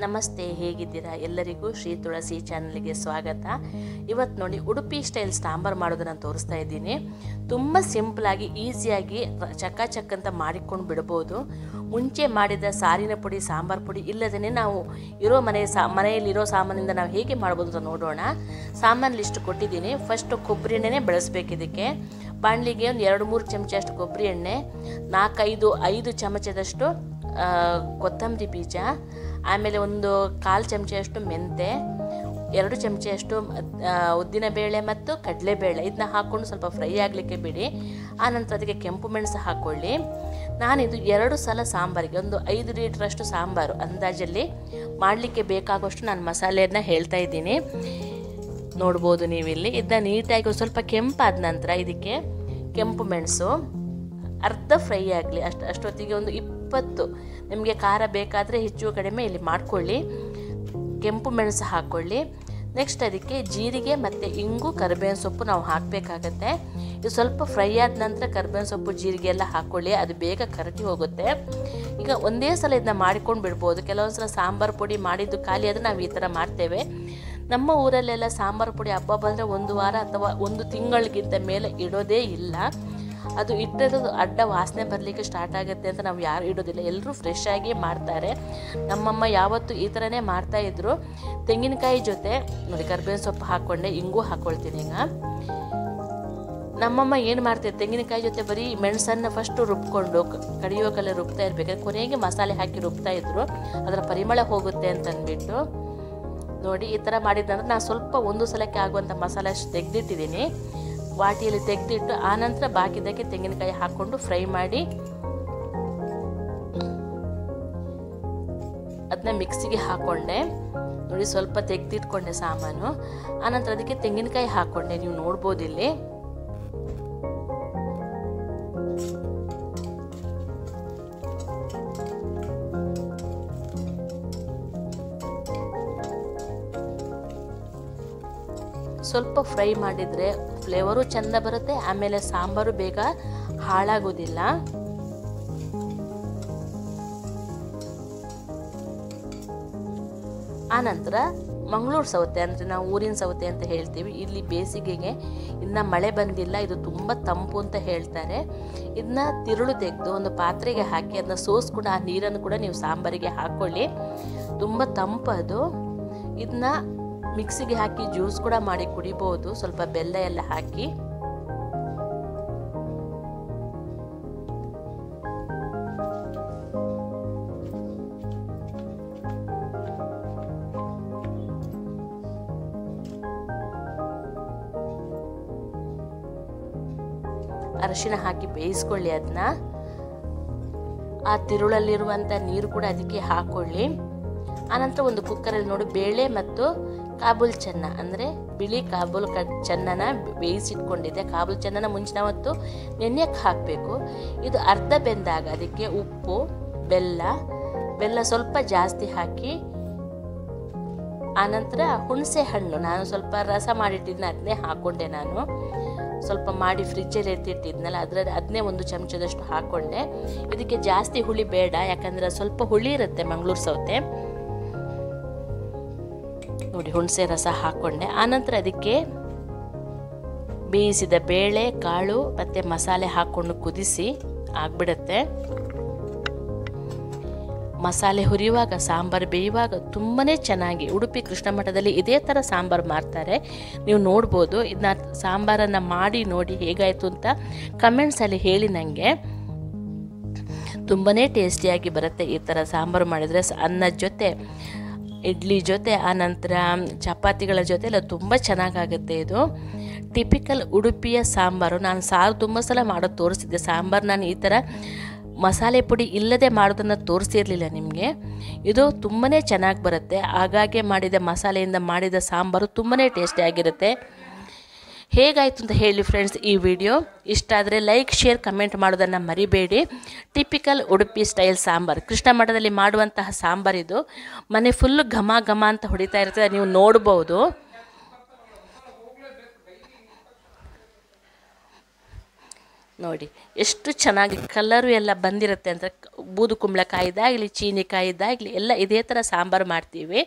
ನಮಸ್ತೆ, ಹೇಗಿದ್ದೀರಾ? ಎಲ್ಲರಿಗೂ ಶ್ರೀ ತುಳಸಿ ಚಾನಲ್ಗೆ ಸ್ವಾಗತ. ಇವತ್ತು ನೋಡಿ ಉಡುಪಿ ಸ್ಟೈಲ್ ಸಾಂಬಾರು ಮಾಡೋದನ್ನು ತೋರಿಸ್ತಾ ಇದ್ದೀನಿ. ತುಂಬ ಸಿಂಪಲಾಗಿ ಈಸಿಯಾಗಿ ಚಕ್ಕ ಅಂತ ಮಾಡಿಕೊಂಡು ಬಿಡ್ಬೋದು. ಮುಂಚೆ ಮಾಡಿದ ಸಾರಿನ ಪುಡಿ, ಸಾಂಬಾರು ಪುಡಿ ಇಲ್ಲದೇ ನಾವು ಮನೆಯಲ್ಲಿರೋ ಸಾಮಾನಿಂದ ನಾವು ಹೇಗೆ ಮಾಡ್ಬೋದು ಅಂತ ನೋಡೋಣ. ಸಾಮಾನು ಲಿಸ್ಟ್ ಕೊಟ್ಟಿದ್ದೀನಿ. ಫಸ್ಟ್ ಕೊಬ್ಬರಿ ಎಣ್ಣೆನೇ ಬಳಸಬೇಕು. ಇದಕ್ಕೆ ಬಾಣಲಿಗೆ ಒಂದು 2-3 ಚಮಚ ಅಷ್ಟು ಕೊಬ್ಬರಿ ಎಣ್ಣೆ, 4-5 ಚಮಚದಷ್ಟು ಕೊತ್ತಂಬರಿ ಬೀಜ, ಆಮೇಲೆ ಒಂದು 1/4 ಚಮಚದಷ್ಟು ಮೆಂತೆ, 2 ಚಮಚದಷ್ಟು ಉದ್ದಿನಬೇಳೆ ಮತ್ತು ಕಡಲೆಬೇಳೆ ಇದನ್ನ ಹಾಕ್ಕೊಂಡು ಸ್ವಲ್ಪ ಫ್ರೈ ಆಗಲಿಕ್ಕೆ ಬಿಡಿ. ಆನಂತರ ಅದಕ್ಕೆ ಕೆಂಪು ಮೆಣಸು ಹಾಕ್ಕೊಳ್ಳಿ. ನಾನಿದು 2 ಸಲ ಸಾಂಬಾರಿಗೆ ಒಂದು 5 ಲೀಟ್ರಷ್ಟು ಸಾಂಬಾರು ಅಂದಾಜಲ್ಲಿ ಮಾಡಲಿಕ್ಕೆ ಬೇಕಾಗುವಷ್ಟು ನಾನು ಮಸಾಲೆಯನ್ನು ಹೇಳ್ತಾ ಇದ್ದೀನಿ. ನೋಡ್ಬೋದು ನೀವಿಲ್ಲಿ. ಇದನ್ನ ನೀಟಾಗಿ ಸ್ವಲ್ಪ ಕೆಂಪಾದ ನಂತರ ಇದಕ್ಕೆ ಕೆಂಪು ಮೆಣಸು ಅರ್ಧ ಫ್ರೈ ಆಗಲಿ. ಅಷ್ಟೊತ್ತಿಗೆ ಒಂದು 20 ನಿಮಗೆ ಖಾರ ಬೇಕಾದರೆ ಹೆಚ್ಚು ಕಡಿಮೆ ಇಲ್ಲಿ ಮಾಡ್ಕೊಳ್ಳಿ. ಕೆಂಪು ಮೆಣಸು ಹಾಕ್ಕೊಳ್ಳಿ. ನೆಕ್ಸ್ಟ್ ಅದಕ್ಕೆ ಜೀರಿಗೆ ಮತ್ತು ಇಂಗು, ಕರಿಬೇವಿನ ಸೊಪ್ಪು ನಾವು ಹಾಕಬೇಕಾಗತ್ತೆ. ಇದು ಸ್ವಲ್ಪ ಫ್ರೈ ಆದ ನಂತರ ಕರಿಬೇವಿನ ಸೊಪ್ಪು, ಜೀರಿಗೆ ಎಲ್ಲ ಹಾಕ್ಕೊಳ್ಳಿ. ಅದು ಬೇಗ ಕರಟಿ ಹೋಗುತ್ತೆ. ಈಗ ಒಂದೇ ಸಲ ಇದನ್ನ ಮಾಡಿಕೊಂಡು ಬಿಡ್ಬೋದು. ಕೆಲವೊಂದು ಸಲ ಸಾಂಬಾರು ಪುಡಿ ಮಾಡಿದ್ದು ಖಾಲಿ ಆದರೆ ನಾವು ಈ ಥರ ಮಾಡ್ತೇವೆ. ನಮ್ಮ ಊರಲ್ಲೆಲ್ಲ ಸಾಂಬಾರು ಪುಡಿ ಹಬ್ಬ ಬಂದರೆ 1 ವಾರ ಅಥವಾ 1 ತಿಂಗಳಿಗಿಂತ ಮೇಲೆ ಇಡೋದೇ ಇಲ್ಲ. ಅದು ಇಟ್ಟದ್ದು ಅಡ್ಡ ವಾಸನೆ ಬರಲಿಕ್ಕೆ ಸ್ಟಾರ್ಟ್ ಆಗುತ್ತೆ ಅಂತ ನಾವು ಯಾರು ಇಡೋದಿಲ್ಲ. ಎಲ್ಲರೂ ಫ್ರೆಶ್ ಆಗಿ ಮಾಡ್ತಾರೆ. ನಮ್ಮಮ್ಮ ಯಾವತ್ತೂ ಈ ಥರನೇ ಮಾಡ್ತಾಯಿದ್ರು. ತೆಂಗಿನಕಾಯಿ ಜೊತೆ ನೋಡಿ ಕರಿಬೇವಿನ ಸೊಪ್ಪು ಹಾಕ್ಕೊಂಡೆ, ಇಂಗು ಹಾಕ್ಕೊಳ್ತೀನಿ. ಈಗ ನಮ್ಮಮ್ಮ ಏನು ಮಾಡ್ತಾರೆ, ತೆಂಗಿನಕಾಯಿ ಜೊತೆ ಬರೀ ಮೆಣಸನ್ನು ಫಸ್ಟು ರುಬ್ಕೊಂಡು ಕಡಿಯೋ ಕಲೆ ರುಬ್ತಾ ಇರಬೇಕಾದ್ರೆ ಕೊನೆಗೆ ಮಸಾಲೆ ಹಾಕಿ ರುಬ್ತಾ ಇದ್ರು. ಅದರ ಪರಿಮಳ ಹೋಗುತ್ತೆ ಅಂತ ಅಂದ್ಬಿಟ್ಟು ನೋಡಿ ಈ ಥರ ಮಾಡಿದ್ದಂದ್ರೆ ನಾನು ಸ್ವಲ್ಪ ಒಂದು ಸಲಕ್ಕೆ ಆಗುವಂಥ ಮಸಾಲೆ ಅಷ್ಟು ತೆಗೆದಿಟ್ಟಿದ್ದೀನಿ. ವಾಟಿಯಲ್ಲಿ ತೆಗೆದಿಟ್ಟು ಆನಂತರ ಬಾಕಿದ್ದಕ್ಕೆ ತೆಂಗಿನಕಾಯಿ ಹಾಕ್ಕೊಂಡು ಫ್ರೈ ಮಾಡಿ ಅದನ್ನ ಮಿಕ್ಸಿಗೆ ಹಾಕ್ಕೊಂಡೆ. ನೋಡಿ ಸ್ವಲ್ಪ ತೆಗೆದಿಟ್ಕೊಂಡೆ ಸಾಮಾನು. ಆನಂತರ ಅದಕ್ಕೆ ತೆಂಗಿನಕಾಯಿ ಹಾಕ್ಕೊಂಡೆ. ನೀವು ನೋಡ್ಬೋದು ಇಲ್ಲಿ. ಸ್ವಲ್ಪ ಫ್ರೈ ಮಾಡಿದರೆ ಫ್ಲೇವರು ಚೆಂದ ಬರುತ್ತೆ. ಆಮೇಲೆ ಸಾಂಬಾರು ಬೇಗ ಹಾಳಾಗೋದಿಲ್ಲ. ಆನಂತರ ಮಂಗಳೂರು ಸೌತೆ ಅಂದರೆ ನಾವು ಊರಿನ ಸೌತೆ ಅಂತ ಹೇಳ್ತೀವಿ. ಇಲ್ಲಿ ಬೇಸಿಗೆಗೆ ಇನ್ನು ಮಳೆ ಬಂದಿಲ್ಲ, ಇದು ತುಂಬ ತಂಪು ಅಂತ ಹೇಳ್ತಾರೆ. ಇದನ್ನ ತಿರುಳು ತೆಗೆದು ಒಂದು ಪಾತ್ರೆಗೆ ಹಾಕಿ ಅದನ್ನ ಸೋಸ್ಕೊಂಡು ಆ ನೀರನ್ನು ಕೂಡ ನೀವು ಸಾಂಬಾರಿಗೆ ಹಾಕ್ಕೊಳ್ಳಿ. ತುಂಬ ತಂಪದು. ಇದನ್ನ ಮಿಕ್ಸಿಗೆ ಹಾಕಿ ಜ್ಯೂಸ್ ಕೂಡ ಮಾಡಿ ಕುಡಿಬೋದು, ಸ್ವಲ್ಪ ಬೆಲ್ಲ ಎಲ್ಲ ಹಾಕಿ. ಅರಿಶಿನ ಹಾಕಿ ಬೇಯಿಸ್ಕೊಳ್ಳಿ. ಅದನ್ನ ಆ ತಿರುಳಲ್ಲಿರುವಂಥ ನೀರು ಕೂಡ ಅದಕ್ಕೆ ಹಾಕ್ಕೊಳ್ಳಿ. ಆನಂತರ ಒಂದು ಕುಕ್ಕರಲ್ಲಿ ನೋಡಿ ಬೇಳೆ ಮತ್ತು ಕಾಬೂಲ್ ಚೆನ್ನ ಅಂದರೆ ಬಿಳಿ ಕಾಬೂಲ್ ಚೆನ್ನನ ಬೇಯಿಸಿಟ್ಕೊಂಡಿದ್ದೆ. ಕಾಬೂಲ್ ಚೆನ್ನನ ಮುಂಚೆ ನಾವತ್ತು ನೆನೆಯಕ್ಕೆ ಹಾಕಬೇಕು. ಇದು ಅರ್ಧ ಬೆಂದಾಗ ಅದಕ್ಕೆ ಉಪ್ಪು, ಬೆಲ್ಲ ಸ್ವಲ್ಪ ಜಾಸ್ತಿ ಹಾಕಿ, ಆನಂತರ ಹುಣಸೆ ಹಣ್ಣು ನಾನು ಸ್ವಲ್ಪ ರಸ ಮಾಡಿಟ್ಟಿದ್ನ ಅದನ್ನೇ ಹಾಕ್ಕೊಂಡೆ. ನಾನು ಸ್ವಲ್ಪ ಮಾಡಿ ಫ್ರಿಜ್ಜಲ್ಲಿ ಎತ್ತಿಟ್ಟಿದ್ನಲ್ಲ ಅದನ್ನೇ 1 ಚಮಚದಷ್ಟು ಹಾಕ್ಕೊಂಡೆ. ಇದಕ್ಕೆ ಜಾಸ್ತಿ ಹುಳಿ ಬೇಡ, ಯಾಕಂದರೆ ಸ್ವಲ್ಪ ಹುಳಿ ಇರುತ್ತೆ ಮಂಗಳೂರು ಸೌತೆ. ನೋಡಿ ಹುಣಸೆ ರಸ ಹಾಕ್ಕೊಂಡೆ. ಆನಂತರ ಅದಕ್ಕೆ ಬೇಯಿಸಿದ ಬೇಳೆ, ಕಾಳು ಮತ್ತು ಮಸಾಲೆ ಹಾಕ್ಕೊಂಡು ಕುದಿಸಿ ಆಗಿಬಿಡುತ್ತೆ. ಮಸಾಲೆ ಹುರಿಯುವಾಗ, ಸಾಂಬಾರು ಬೇಯುವಾಗ ತುಂಬಾ ಚೆನ್ನಾಗಿ ಉಡುಪಿ ಕೃಷ್ಣ ಮಠದಲ್ಲಿ ಇದೇ ಥರ ಸಾಂಬಾರು ಮಾಡ್ತಾರೆ. ನೀವು ನೋಡ್ಬೋದು. ಇದನ್ನ ಸಾಂಬಾರನ್ನು ಮಾಡಿ ನೋಡಿ ಹೇಗಾಯಿತು ಅಂತ ಕಮೆಂಟ್ಸಲ್ಲಿ ಹೇಳಿ. ನನಗೆ ತುಂಬಾ ಟೇಸ್ಟಿಯಾಗಿ ಬರುತ್ತೆ ಈ ಥರ ಸಾಂಬಾರು ಮಾಡಿದರೆ. ಅನ್ನದ ಜೊತೆ, ಇಡ್ಲಿ ಜೊತೆ, ಆನಂತರ ಚಪಾತಿಗಳ ಜೊತೆ ಎಲ್ಲ ತುಂಬ ಚೆನ್ನಾಗಾಗುತ್ತೆ. ಇದು ಟಿಪಿಕಲ್ ಉಡುಪಿಯ ಸಾಂಬಾರು. ನಾನು ಸಾರು ತುಂಬ ಸಲ ಮಾಡೋದು ತೋರಿಸಿದ್ದೆ. ಸಾಂಬಾರು ನಾನು ಈ ಥರ ಮಸಾಲೆ ಪುಡಿ ಇಲ್ಲದೆ ಮಾಡೋದನ್ನು ತೋರಿಸಿರಲಿಲ್ಲ ನಿಮಗೆ. ಇದು ತುಂಬಾ ಚೆನ್ನಾಗಿ ಬರುತ್ತೆ. ಹಾಗಾಗಿ ಮಾಡಿದ ಮಸಾಲೆಯಿಂದ ಮಾಡಿದ ಸಾಂಬಾರು ತುಂಬಾ ಟೇಸ್ಟಿಯಾಗಿರುತ್ತೆ. ಹೇಗಾಯಿತು ಅಂತ ಹೇಳಿ ಫ್ರೆಂಡ್ಸ್ ಈ ವಿಡಿಯೋ. ಇಷ್ಟ ಆದರೆ ಲೈಕ್, ಶೇರ್, ಕಮೆಂಟ್ ಮಾಡೋದನ್ನು ಮರಿಬೇಡಿ. ಟಿಪಿಕಲ್ ಉಡುಪಿ ಸ್ಟೈಲ್ ಸಾಂಬಾರು, ಕೃಷ್ಣ ಮಠದಲ್ಲಿ ಮಾಡುವಂತಹ ಸಾಂಬಾರಿದು. ಮನೆ ಫುಲ್ಲು ಘಮ ಘಮ ಅಂತ ಹೊಡಿತಾ ಇರ್ತದೆ, ನೀವು ನೋಡ್ಬೋದು. ನೋಡಿ ಎಷ್ಟು ಚೆನ್ನಾಗಿ ಕಲರು ಎಲ್ಲ ಬಂದಿರುತ್ತೆ ಅಂತ. ಬೂದು ಕುಂಬಳಕಾಯಿದಾಗಲಿ ಚೀನಿಕಾಯಿದಾಗಲಿ ಎಲ್ಲ ಇದೇ ಥರ ಸಾಂಬಾರು ಮಾಡ್ತೀವಿ.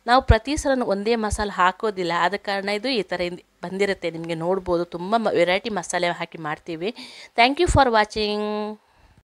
ನಾವು ಪ್ರತಿ ಸಲ ಒಂದೇ ಮಸಾಲೆ ಹಾಕೋದಿಲ್ಲ, ಆದ ಕಾರಣ ಇದು ಈ ಥರ ಬಂದಿರುತ್ತೆ. ನಿಮಗೆ ನೋಡ್ಬೋದು ತುಂಬ ವೆರೈಟಿ ಮಸಾಲೆ ಹಾಕಿ ಮಾಡ್ತೀವಿ. Thank you for watching.